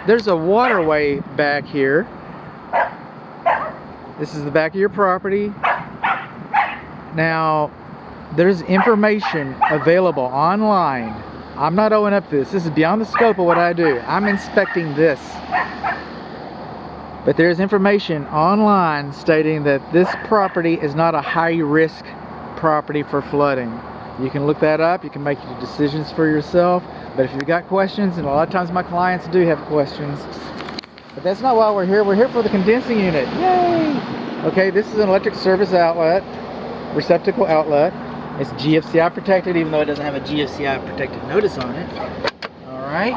there's a waterway back here. This is the back of your property. Now, there's information available online. I'm not owing up to this. This is beyond the scope of what I do. I'm inspecting this. But there's information online stating that this property is not a high-risk property for flooding. You can look that up. You can make your decisions for yourself. But if you've got questions, and a lot of times my clients do have questions, but that's not why we're here. We're here for the condensing unit. Yay! Okay, this is an electric service outlet, receptacle outlet. It's GFCI protected, even though it doesn't have a GFCI protected notice on it. All right,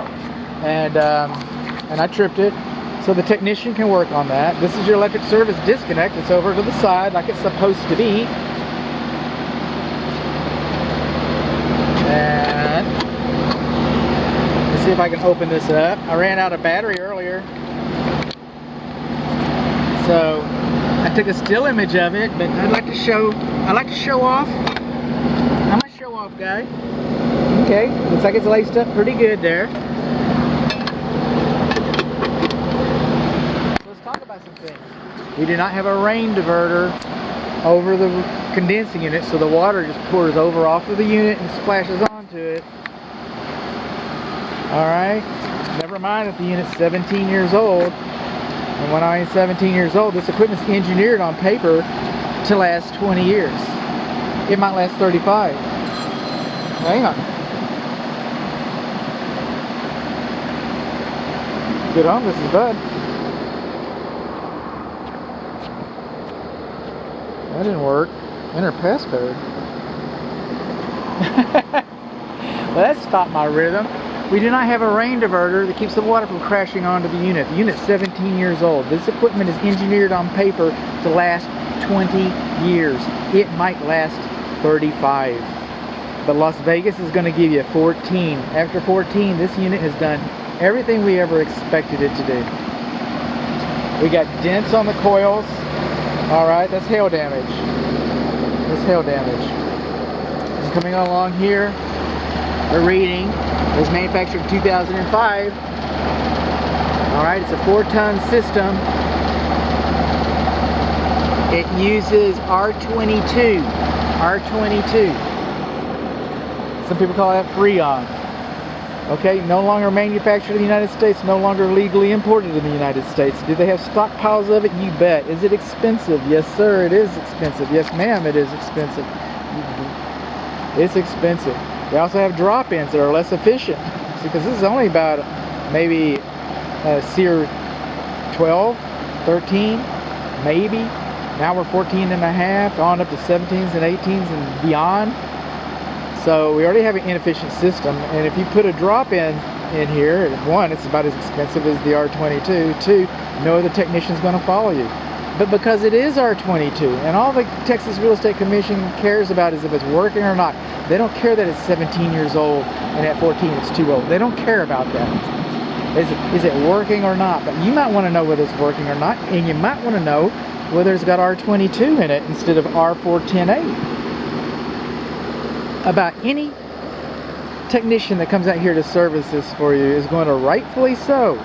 and I tripped it, so the technician can work on that. This is your electric service disconnect. It's over to the side like it's supposed to be. And let's see if I can open this up. I ran out of battery earlier, so I took a still image of it, but I like to show off. I'm a show off guy. Okay, looks like it's laced up pretty good there. So let's talk about some things. We do not have a rain diverter over the condensing unit, so the water just pours over off of the unit and splashes onto it. Alright, never mind that the unit's 17 years old. And when I mean 17 years old, this equipment's engineered on paper to last 20 years. It might last 35. Hang on. Good on, this is Bud. That didn't work. Enter passcode. Well, that stopped my rhythm. We do not have a rain diverter that keeps the water from crashing onto the unit. The unit's 17 years old. This equipment is engineered on paper to last 20 years. It might last 35. But Las Vegas is going to give you 14. After 14, this unit has done everything we ever expected it to do. We got dents on the coils. Alright, that's hail damage. That's hail damage. And coming along here, the reading was manufactured in 2005. Alright, it's a 4-ton system. It uses R22. R22. Some people call that Freon. Okay, no longer manufactured in the United States, no longer legally imported in the United States. Do they have stockpiles of it? You bet. Is it expensive? Yes, sir, it is expensive. Yes, ma'am, it is expensive. It's expensive. They also have drop-ins that are less efficient. See, because this is only about maybe SEER 12, 13, maybe. Now we're 14 and a half, on up to 17s and 18s and beyond. So we already have an inefficient system, and if you put a drop-in in here, one, it's about as expensive as the R22. Two, no other technician's going to follow you. But because it is R22, and all the Texas Real Estate Commission cares about is if it's working or not. They don't care that it's 17 years old and at 14 it's too old. They don't care about that. Is it working or not? But you might want to know whether it's working or not, and you might want to know whether it's got R22 in it instead of R410A. About any technician that comes out here to service this for you is going to, rightfully so,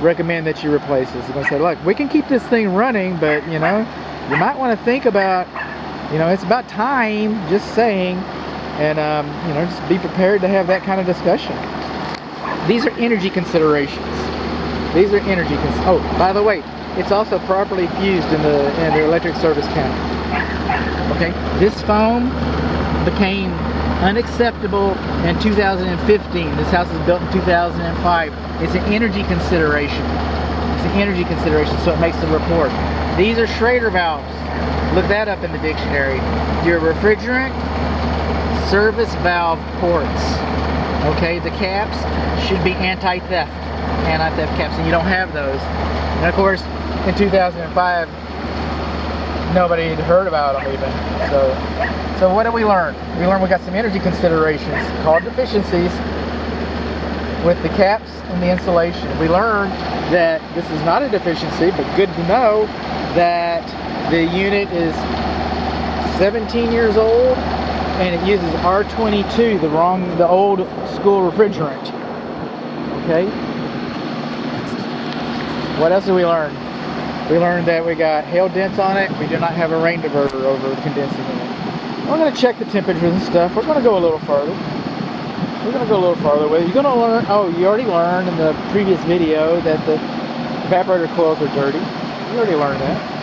recommend that you replace this. They're going to say, look, we can keep this thing running, but you know, you might want to think about, you know, it's about time, just saying, and you know, just be prepared to have that kind of discussion. These are energy considerations. These are energy oh, by the way, it's also properly fused in the electric service count. Okay, this foam became unacceptable in 2015. This house was built in 2005. It's an energy consideration. It's an energy consideration, so it makes the report. These are Schrader valves. Look that up in the dictionary. Your refrigerant service valve ports. Okay, the caps should be anti-theft caps, and you don't have those. And of course, in 2005, nobody had heard about them even. So what did we learn? We learned we got some energy considerations called deficiencies with the caps and the insulation. We learned that this is not a deficiency, but good to know that the unit is 17 years old and it uses R22, the old school refrigerant. Okay? What else did we learn? We learned that we got hail dents on it. We do not have a rain diverter over condensing in it. We're going to check the temperatures and stuff. We're going to go a little further. We're going to go a little farther with it. You're going to learn, oh, you already learned in the previous video that the evaporator coils are dirty. You already learned that.